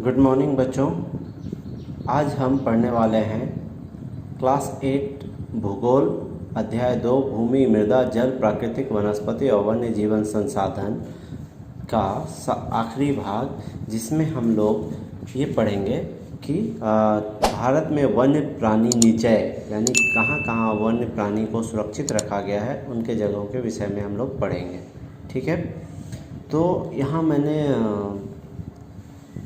Good morning बच्चों। आज हम पढ़ने वाले हैं क्लास 8 भूगोल अध्याय 2 भूमि मृदा जल प्राकृतिक वनस्पति और वन्य जीवन संसाधन का आखिरी भाग, जिसमें हम लोग ये पढ़ेंगे कि भारत में वन्य प्राणी निचय यानी कहाँ कहाँ वन्य प्राणी को सुरक्षित रखा गया है उनके जगहों के विषय में हम लोग पढ़ेंगे। ठीक है, तो यहाँ मैंने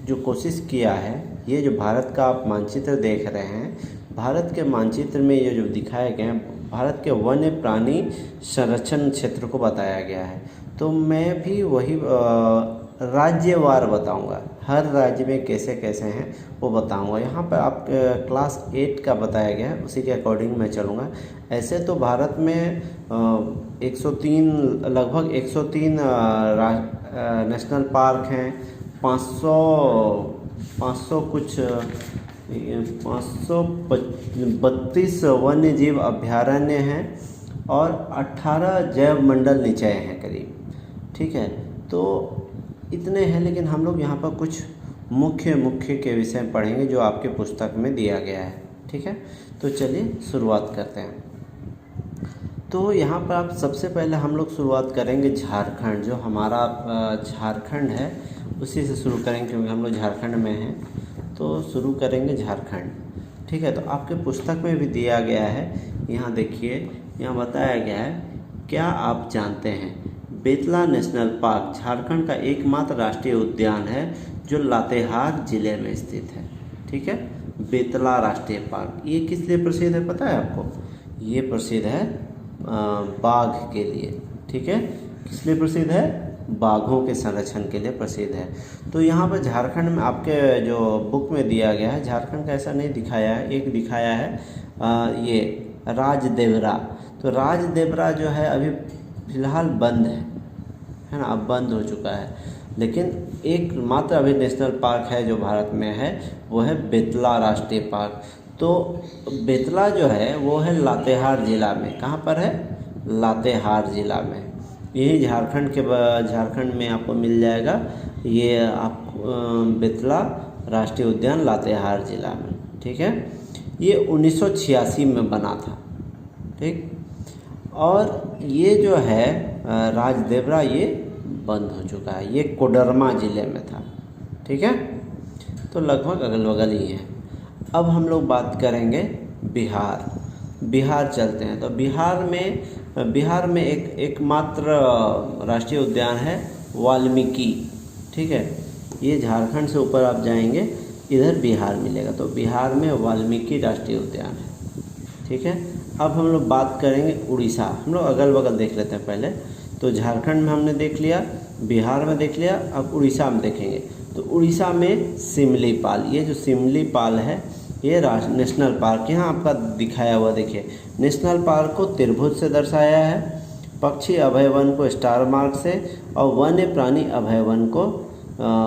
जो कोशिश किया है, ये जो भारत का आप मानचित्र देख रहे हैं, भारत के मानचित्र में ये जो दिखाए गए हैं भारत के वन्य प्राणी संरक्षण क्षेत्र को बताया गया है। तो मैं भी वही राज्यवार बताऊंगा, हर राज्य में कैसे कैसे हैं वो बताऊंगा। यहाँ पर आप क्लास 8 का बताया गया है, उसी के अकॉर्डिंग मैं चलूँगा। ऐसे तो भारत में 103 लगभग 103 नेशनल पार्क हैं, 532 वन्य जीव अभयारण्य हैं और 18 जैव मंडल निचय हैं करीब। ठीक है, तो इतने हैं, लेकिन हम लोग यहाँ पर कुछ मुख्य के विषय में पढ़ेंगे जो आपके पुस्तक में दिया गया है। ठीक है, तो चलिए शुरुआत करते हैं। तो यहाँ पर आप सबसे पहले हम लोग शुरुआत करेंगे झारखंड, जो हमारा झारखंड है उसी से शुरू करेंगे क्योंकि हम लोग झारखंड में हैं। तो शुरू करेंगे झारखंड। ठीक है, तो आपके पुस्तक में भी दिया गया है, यहाँ देखिए, यहाँ बताया गया है, क्या आप जानते हैं बेतला नेशनल पार्क झारखंड का एकमात्र राष्ट्रीय उद्यान है जो लातेहार जिले में स्थित है। ठीक है, बेतला राष्ट्रीय पार्क ये किस लिए प्रसिद्ध है पता है आपको? ये प्रसिद्ध है बाघ के लिए। ठीक है, किस लिए प्रसिद्ध है? बाघों के संरक्षण के लिए प्रसिद्ध है। तो यहाँ पर झारखंड में आपके जो बुक में दिया गया है, झारखंड का ऐसा नहीं दिखाया है, एक दिखाया है ये राजदेवरा। तो राजदेवरा जो है अभी फ़िलहाल बंद है ना, अब बंद हो चुका है। लेकिन एक मात्र अभी नेशनल पार्क है जो भारत में है, वो है बेतला राष्ट्रीय पार्क। तो बेतला जो है वो है लातेहार ज़िला में। कहाँ पर है? लातेहार ज़िला में। यही झारखंड में आपको मिल जाएगा। ये आप बेतला राष्ट्रीय उद्यान लातेहार ज़िला में। ठीक है, ये 1986 में बना था। ठीक, और ये जो है राजदेवरा ये बंद हो चुका है, ये कोडरमा ज़िले में था। ठीक है, तो लगभग अगल बगल ही है। अब हम लोग बात करेंगे बिहार चलते हैं। तो बिहार में एकमात्र राष्ट्रीय उद्यान है वाल्मीकि। ठीक है, ये झारखंड से ऊपर आप जाएंगे इधर बिहार मिलेगा, तो बिहार में वाल्मीकि राष्ट्रीय उद्यान है। ठीक है, अब हम लोग बात करेंगे उड़ीसा। हम लोग अगल बगल देख लेते हैं पहले। तो झारखंड में हमने देख लिया, बिहार में देख लिया, अब उड़ीसा में देखेंगे। तो उड़ीसा में सिमलीपाल, ये जो सिमलीपाल है ये नेशनल पार्क यहाँ आपका दिखाया हुआ देखिए। नेशनल पार्क को त्रिभुज से दर्शाया है, पक्षी अभय वन को स्टार मार्क से, और वन्य प्राणी अभय वन को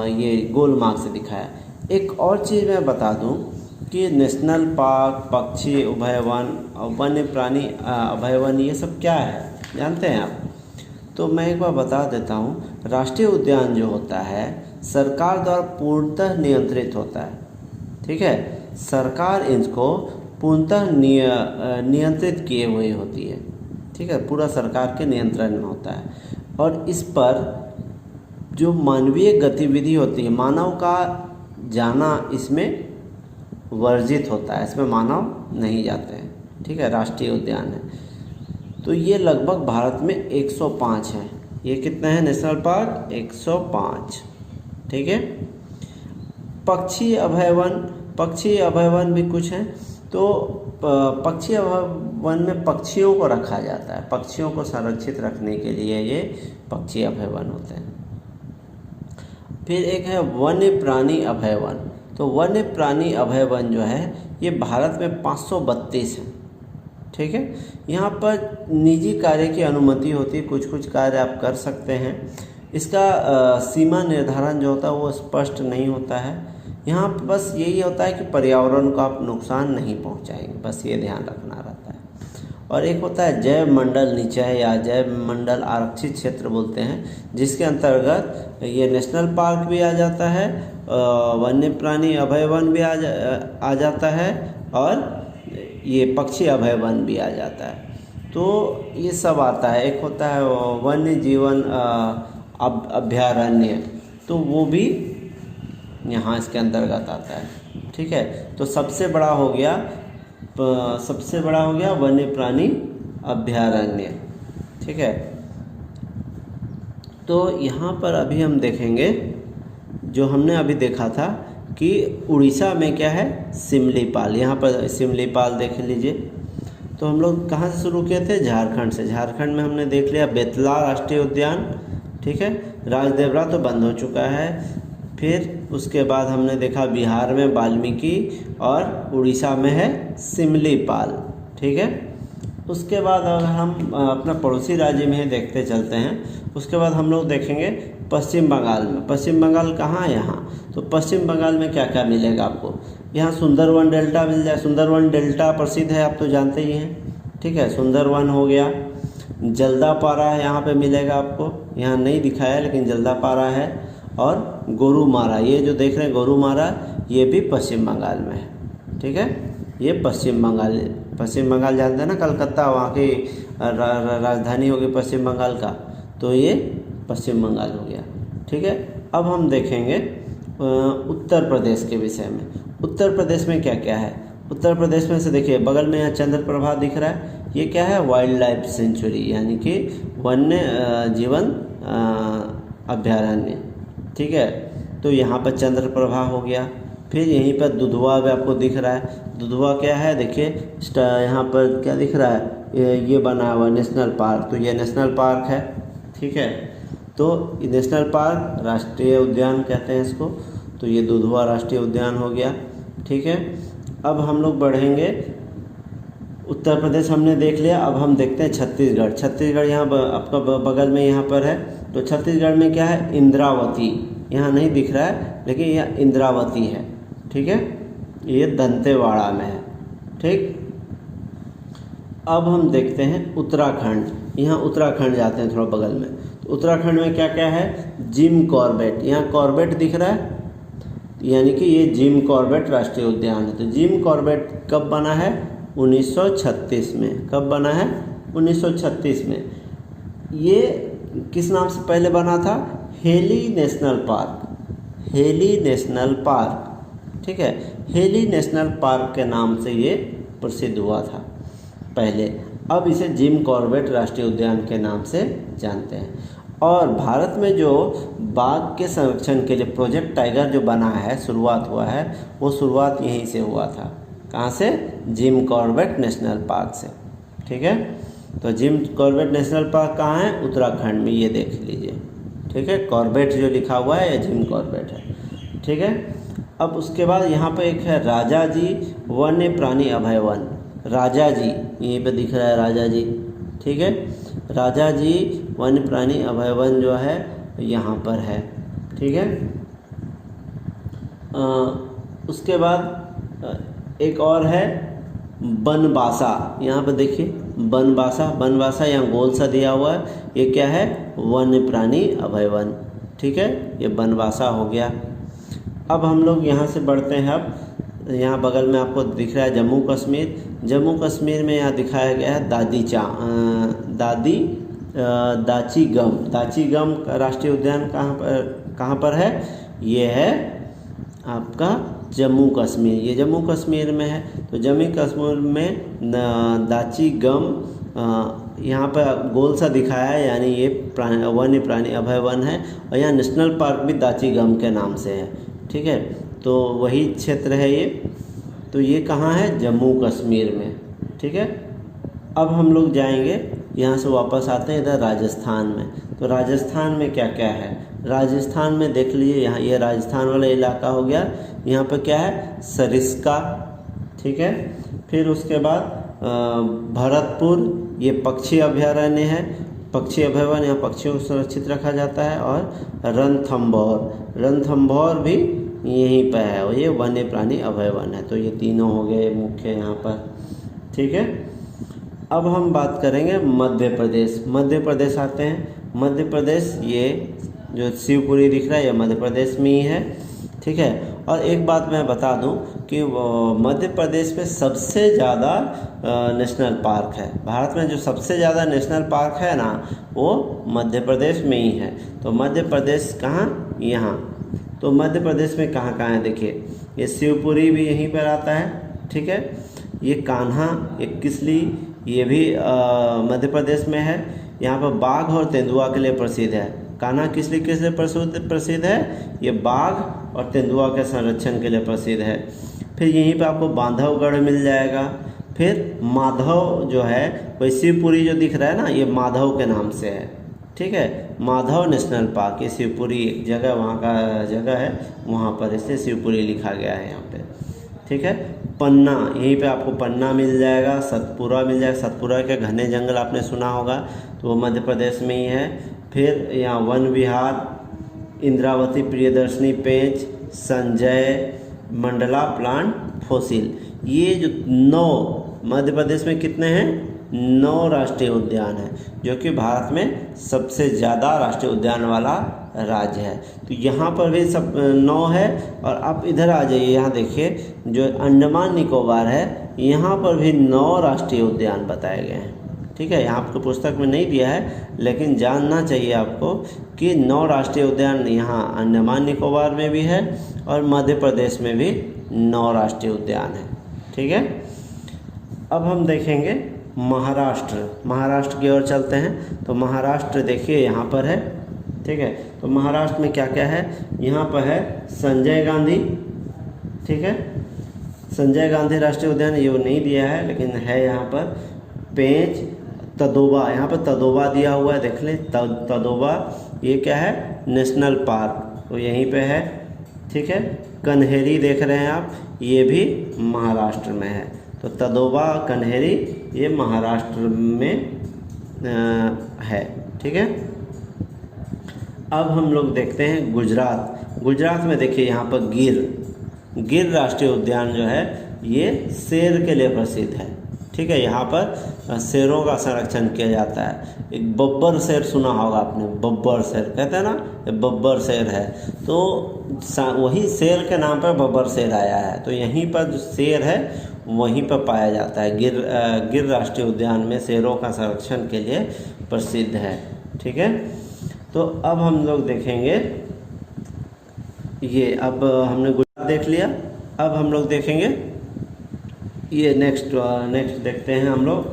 ये गोल मार्क से दिखाया। एक और चीज़ मैं बता दूं कि नेशनल पार्क, पक्षी अभय वन और वन्य प्राणी अभय वन ये सब क्या है जानते हैं आप? तो मैं एक बार बता देता हूँ। राष्ट्रीय उद्यान जो होता है सरकार द्वारा पूर्णतः नियंत्रित होता है। ठीक है, सरकार इनको पूर्णतः नियंत्रित किए हुए होती है। ठीक है, पूरा सरकार के नियंत्रण में होता है, और इस पर जो मानवीय गतिविधि होती है, मानव का जाना इसमें वर्जित होता है, इसमें मानव नहीं जाते हैं। ठीक है, राष्ट्रीय उद्यान है। तो ये लगभग भारत में 105 है। ये कितना है नेशनल पार्क? 105। ठीक है, पक्षी अभय वन भी कुछ हैं। तो पक्षी अभय वन में पक्षियों को रखा जाता है, पक्षियों को संरक्षित रखने के लिए ये पक्षी अभय वन होते हैं। फिर एक है वन्य प्राणी अभय वन। तो वन्य प्राणी अभय वन जो है ये भारत में 532 है। ठीक है, यहाँ पर निजी कार्य की अनुमति होती है, कुछ कार्य आप कर सकते हैं। इसका सीमा निर्धारण जो होता है वो स्पष्ट नहीं होता है। यहाँ बस यही होता है कि पर्यावरण को आप नुकसान नहीं पहुँचाएंगे, बस ये ध्यान रखना रहता है। और एक होता है जैव मंडल निचय या जैव मंडल आरक्षित क्षेत्र बोलते हैं, जिसके अंतर्गत ये नेशनल पार्क भी आ जाता है, वन्य प्राणी अभय वन भी आ जाता है, और ये पक्षी अभय वन भी आ जाता है। तो ये सब आता है। एक होता है वन्य जीवन अभयारण्य, तो वो भी यहाँ इसके अंतर्गत आता है। ठीक है, तो सबसे बड़ा हो गया वन्य प्राणी अभयारण्य। ठीक है, तो यहाँ पर अभी हम देखेंगे, जो हमने अभी देखा था कि उड़ीसा में क्या है, सिमलीपाल। यहाँ पर सिमलीपाल देख लीजिए। तो हम लोग कहाँ से शुरू किए थे, झारखंड से। झारखंड में हमने देख लिया बेतला राष्ट्रीय उद्यान। ठीक है, राजदेवरा तो बंद हो चुका है। फिर उसके बाद हमने देखा बिहार में वाल्मीकि और उड़ीसा में है सिमलीपाल। ठीक है, उसके बाद अगर हम अपना पड़ोसी राज्य में देखते चलते हैं, उसके बाद हम लोग देखेंगे पश्चिम बंगाल में। पश्चिम बंगाल कहाँ है, यहाँ। तो पश्चिम बंगाल में क्या क्या मिलेगा आपको, यहाँ सुंदरवन डेल्टा मिल जाए। सुंदरवन डेल्टा प्रसिद्ध है, आप तो जानते ही हैं। ठीक है, सुंदरवन हो गया। जल्दापारा यहाँ पे मिलेगा आपको, यहाँ नहीं दिखाया है लेकिन जल्दापारा है। और गोरुमारा, ये जो देख रहे हैं गोरुमारा, ये भी पश्चिम बंगाल में है। ठीक है, ये पश्चिम बंगाल जानते हैं ना, कलकत्ता वहाँ की राजधानी होगी पश्चिम बंगाल का, तो ये पश्चिम बंगाल हो गया। ठीक है, अब हम देखेंगे उत्तर प्रदेश के विषय में। उत्तर प्रदेश में क्या क्या है। उत्तर प्रदेश में से देखिए, बगल में यहाँ चंद्रप्रभा दिख रहा है, ये क्या है, वाइल्ड लाइफ सेंचुरी, यानी कि वन्य जीवन अभयारण्य। ठीक है, तो यहाँ पर चंद्रप्रभा हो गया। फिर यहीं पर दुधवा भी आपको दिख रहा है। दुधवा क्या है, देखिए यहाँ पर क्या दिख रहा है, ये बना हुआ नेशनल पार्क, तो ये नेशनल पार्क है। ठीक है, तो नेशनल पार्क, राष्ट्रीय उद्यान कहते हैं इसको, तो ये दुधवा राष्ट्रीय उद्यान हो गया। ठीक है, अब हम लोग बढ़ेंगे। उत्तर प्रदेश हमने देख लिया, अब हम देखते हैं छत्तीसगढ़। छत्तीसगढ़ यहाँ आपका बगल में यहाँ पर है। तो छत्तीसगढ़ में क्या है, इंद्रावती, यहाँ नहीं दिख रहा है लेकिन यह इंद्रावती है। ठीक है, ये दंतेवाड़ा में है। ठीक, अब हम देखते हैं उत्तराखंड। यहाँ उत्तराखंड जाते हैं थोड़ा बगल में। तो उत्तराखंड में क्या क्या है, जिम कॉर्बेट, यहाँ कॉर्बेट दिख रहा है, यानी कि ये जिम कॉर्बेट राष्ट्रीय उद्यान है। तो जिम कॉर्बेट कब बना है, 1936 में। कब बना है, 1936 में। ये किस नाम से पहले बना था, heli national park. Heli national park, ठीक है, हेली नेशनल पार्क के नाम से ये प्रसिद्ध हुआ था पहले। अब इसे जिम कॉर्बेट राष्ट्रीय उद्यान के नाम से जानते हैं। और भारत में जो बाघ के संरक्षण के लिए प्रोजेक्ट टाइगर जो बना है, शुरुआत हुआ है, वो शुरुआत यहीं से हुआ था। कहाँ से, जिम कॉर्बेट नेशनल पार्क से। ठीक है, तो जिम कॉर्बेट नेशनल पार्क कहाँ है, उत्तराखंड में, ये देख लीजिए। ठीक है, कॉर्बेट जो लिखा हुआ है, या जिम कॉर्बेट है। ठीक है, अब उसके बाद यहाँ पे एक है राजाजी वन्य प्राणी अभय वन। राजाजी यहीं पे दिख रहा है, राजाजी। ठीक है, राजाजी वन्य प्राणी अभय वन जो है यहाँ पर है। ठीक है, उसके बाद एक और है बनबासा। यहाँ पर देखिए बनबासा यहाँ गोल सा दिया हुआ है, ये क्या है, वन्य प्राणी अभय वन। ठीक है, ये बनबासा हो गया। अब हम लोग यहाँ से बढ़ते हैं। अब यहाँ बगल में आपको दिख रहा है जम्मू कश्मीर। जम्मू कश्मीर में यहाँ दिखाया गया है दाची गम राष्ट्रीय उद्यान कहाँ पर है, ये है आपका जम्मू कश्मीर। ये जम्मू कश्मीर में है। तो जम्मू कश्मीर में दाची गम यहाँ पर गोल सा दिखाया है, यानी ये वन्य प्राणी अभय वन है। और यहाँ नेशनल पार्क भी दाची गम के नाम से है। ठीक है, तो वही क्षेत्र है ये। तो ये कहाँ है, जम्मू कश्मीर में। ठीक है, अब हम लोग जाएंगे, यहाँ से वापस आते हैं इधर राजस्थान में। तो राजस्थान में क्या क्या है, राजस्थान में देख लीजिए, यहाँ ये राजस्थान वाला इलाका हो गया। यहाँ पर क्या है, सरिस्का। ठीक है, फिर उसके बाद भरतपुर, ये पक्षी अभयारण्य है, पक्षी अभयारण्य, यहाँ पक्षियों को सुरक्षित रखा जाता है। और रणथंभौर भी यहीं पर है, और ये वन्य प्राणी अभय वन है। तो ये तीनों हो गए मुख्य यहाँ पर। ठीक है, अब हम बात करेंगे मध्य प्रदेश। मध्य प्रदेश आते हैं। मध्य प्रदेश, ये जो शिवपुरी दिख रहा है ये मध्य प्रदेश में ही है, ठीक है। और एक बात मैं बता दूं कि मध्य प्रदेश में सबसे ज़्यादा नेशनल पार्क है। भारत में जो सबसे ज़्यादा नेशनल पार्क है ना, वो मध्य प्रदेश में ही है। तो मध्य प्रदेश कहाँ? यहाँ। तो मध्य प्रदेश में कहाँ कहाँ है देखिए, ये शिवपुरी भी यहीं पर आता है, ठीक है। ये कान्हा, ये किसली, ये भी मध्य प्रदेश में है। यहाँ पर बाघ और तेंदुआ के लिए प्रसिद्ध है। कान्हा किसली किस लिए प्रसिद्ध है? ये बाघ और तेंदुआ के संरक्षण के लिए प्रसिद्ध है। फिर यहीं पे आपको बांधवगढ़ मिल जाएगा। फिर माधव जो है, वही शिवपुरी जो दिख रहा है ना, ये माधव के नाम से है, ठीक है। माधव नेशनल पार्क, ये शिवपुरी एक जगह, वहाँ का जगह है, वहाँ पर इसलिए शिवपुरी लिखा गया है यहाँ पे, ठीक है। पन्ना, यहीं पे आपको पन्ना मिल जाएगा। सतपुरा मिल जाएगा। सतपुरा के घने जंगल आपने सुना होगा, तो वो मध्य प्रदेश में ही है। फिर यहाँ वन विहार, इंद्रावती प्रियदर्शनी पेंच, संजय मंडला प्लांट फॉसिल, ये जो 9 मध्य प्रदेश में कितने हैं? 9 राष्ट्रीय उद्यान है, जो कि भारत में सबसे ज़्यादा राष्ट्रीय उद्यान वाला राज्य है। तो यहाँ पर भी सब 9 है। और आप इधर आ जाइए, यहाँ देखिए जो अंडमान निकोबार है, यहाँ पर भी 9 राष्ट्रीय उद्यान बताए गए हैं, ठीक है। यहाँ आपको पुस्तक में नहीं दिया है, लेकिन जानना चाहिए आपको कि 9 राष्ट्रीय उद्यान यहाँ अंडमान निकोबार में भी है और मध्य प्रदेश में भी 9 राष्ट्रीय उद्यान है, ठीक है। अब हम देखेंगे महाराष्ट्र। महाराष्ट्र की ओर चलते हैं। तो महाराष्ट्र देखिए यहाँ पर है, ठीक है। तो महाराष्ट्र में क्या क्या है? यहाँ पर है संजय गांधी, ठीक है। संजय गांधी राष्ट्रीय उद्यान, ये वो नहीं दिया है लेकिन है यहाँ पर। पेंच, तदोबा, यहाँ पर तदोबा दिया हुआ है, देख लें। तदोबा ये क्या है? नेशनल पार्क, तो यहीं पे है, ठीक है। कन्हेरी देख रहे हैं आप, ये भी महाराष्ट्र में है। तो तदोबा, कन्हेरी, ये महाराष्ट्र में है, ठीक है। अब हम लोग देखते हैं गुजरात। गुजरात में देखिए यहाँ पर गिर राष्ट्रीय उद्यान जो है, ये शेर के लिए प्रसिद्ध है, ठीक है। यहाँ पर शेरों का संरक्षण किया जाता है। एक बब्बर शेर सुना होगा आपने, बब्बर शेर कहते हैं ना, ये बब्बर शेर है। तो वही शेर के नाम पर बब्बर शेर आया है। तो यहीं पर जो शेर है वहीं पर पाया जाता है। गिर राष्ट्रीय उद्यान में शेरों का संरक्षण के लिए प्रसिद्ध है, ठीक है। तो अब हम लोग देखेंगे ये, अब हमने गुजरात देख लिया। अब हम लोग देखेंगे ये नेक्स्ट देखते हैं हम लोग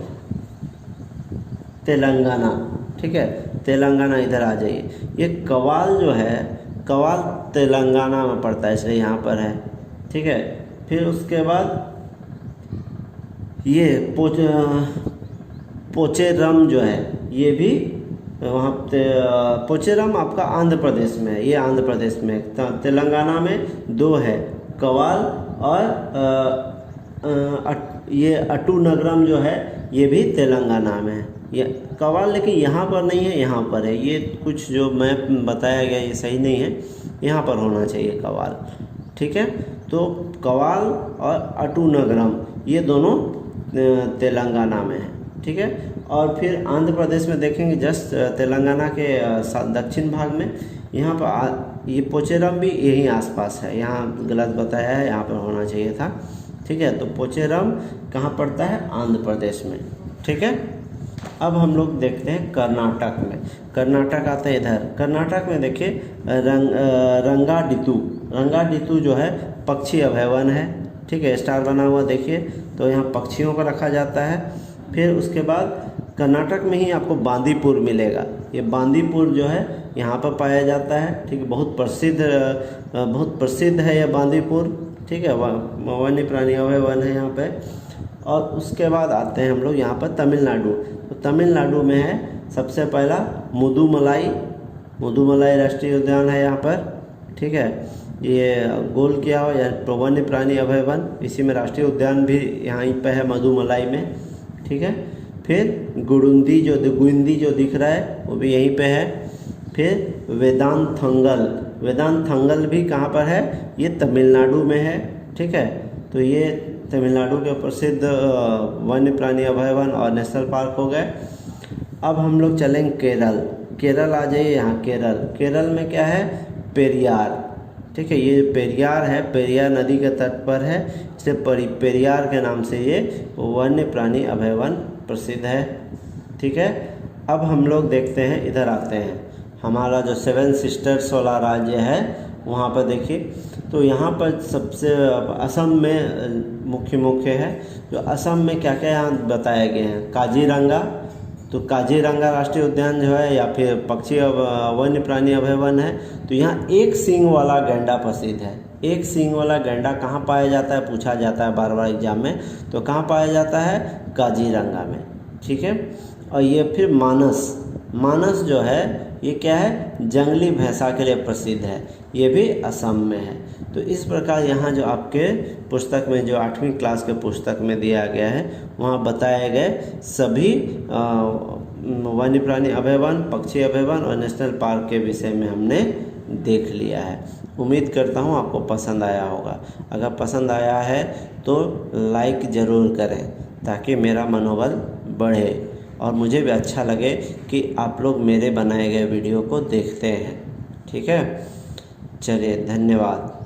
तेलंगाना, ठीक है। तेलंगाना इधर आ जाइए। ये कवाल जो है, कवाल तेलंगाना में पड़ता है, इसलिए यहाँ पर है, ठीक है। फिर उसके बाद ये पोचेरम जो है, ये भी वहाँ पोचेरम आपका आंध्र प्रदेश में है, ये आंध्र प्रदेश में। तेलंगाना में 2 है, कवाल और ये अटू नगरम जो है, ये भी तेलंगाना में है। ये कवाल लेकिन यहाँ पर नहीं है, यहाँ पर है। ये कुछ जो मैप बताया गया ये सही नहीं है, यहाँ पर होना चाहिए कवाल, ठीक है। तो कवाल और अटू नगरम ये दोनों तेलंगाना में है, ठीक है। और फिर आंध्र प्रदेश में देखेंगे जस्ट तेलंगाना के दक्षिण भाग में, यहाँ पर ये पोचेरम भी यहीं आसपास है। यहाँ गलत बताया है, यहाँ पर होना चाहिए था, ठीक है। तो पोचेरम कहाँ पड़ता है? आंध्र प्रदेश में, ठीक है। अब हम लोग देखते हैं कर्नाटक में। कर्नाटक आता है इधर। कर्नाटक में देखिए रंगाडितु जो है पक्षी अभयारण्य है, ठीक है। स्टार बना हुआ देखिए, तो यहाँ पक्षियों को रखा जाता है। फिर उसके बाद कर्नाटक में ही आपको बांदीपुर मिलेगा। ये बांदीपुर जो है यहाँ पर पाया जाता है, ठीक है। बहुत प्रसिद्ध है ये बांदीपुर, ठीक है। वन्य प्राणी अभयारण्य है यहाँ पे। और उसके बाद आते हैं हम लोग यहाँ पर तमिलनाडु। तो तमिलनाडु में है सबसे पहला मुदुमलाई राष्ट्रीय उद्यान है यहाँ पर, ठीक है। ये गोल किया हुआ या वन्य प्राणी अभयारण्य, इसी में राष्ट्रीय उद्यान भी यहाँ पे है मधुमलाई में, ठीक है। फिर गुंदी जो दिख रहा है वो भी यहीं पे है। फिर वेदांतथंगल भी कहाँ पर है? ये तमिलनाडु में है, ठीक है। तो ये तमिलनाडु के प्रसिद्ध वन्य प्राणी अभयारण्य और नेशनल पार्क हो गए। अब हम लोग चलेंगे केरल आ जाइए यहाँ। केरल में क्या है, पेरियार। ठीक है, ये पेरियार है, पेरियार नदी के तट पर है, इसलिए पेरियार के नाम से ये वन्य प्राणी अभयारण्य प्रसिद्ध है। ठीक है, अब हम लोग देखते हैं, इधर आते हैं, हमारा जो 7 सिस्टर्स वाला राज्य है वहाँ पर देखिए। तो यहाँ पर सबसे असम में मुख्य है। जो असम में क्या क्या यहाँ बताए गए हैं, काजीरंगा। तो काजीरंगा राष्ट्रीय उद्यान जो है या फिर पक्षी वन्य प्राणी अभयारण्य है। तो यहाँ एक सींग वाला गैंडा प्रसिद्ध है। एक सींग वाला गैंडा कहाँ पाया जाता है, पूछा जाता है बार बार एग्जाम में। तो कहाँ पाया जाता है, काजीरंगा में। ठीक है, और ये फिर मानस जो है ये क्या है, जंगली भैंसा के लिए प्रसिद्ध है, ये भी असम में है। तो इस प्रकार यहाँ जो आपके पुस्तक में, जो 8वीं क्लास के पुस्तक में दिया गया है, वहाँ बताए गए सभी वन्य प्राणी अभयारण्य, पक्षी अभयारण्य और नेशनल पार्क के विषय में हमने देख लिया है। उम्मीद करता हूँ आपको पसंद आया होगा। अगर पसंद आया है तो लाइक ज़रूर करें ताकि मेरा मनोबल बढ़े और मुझे भी अच्छा लगे कि आप लोग मेरे बनाए गए वीडियो को देखते हैं। ठीक है, चलिए, धन्यवाद।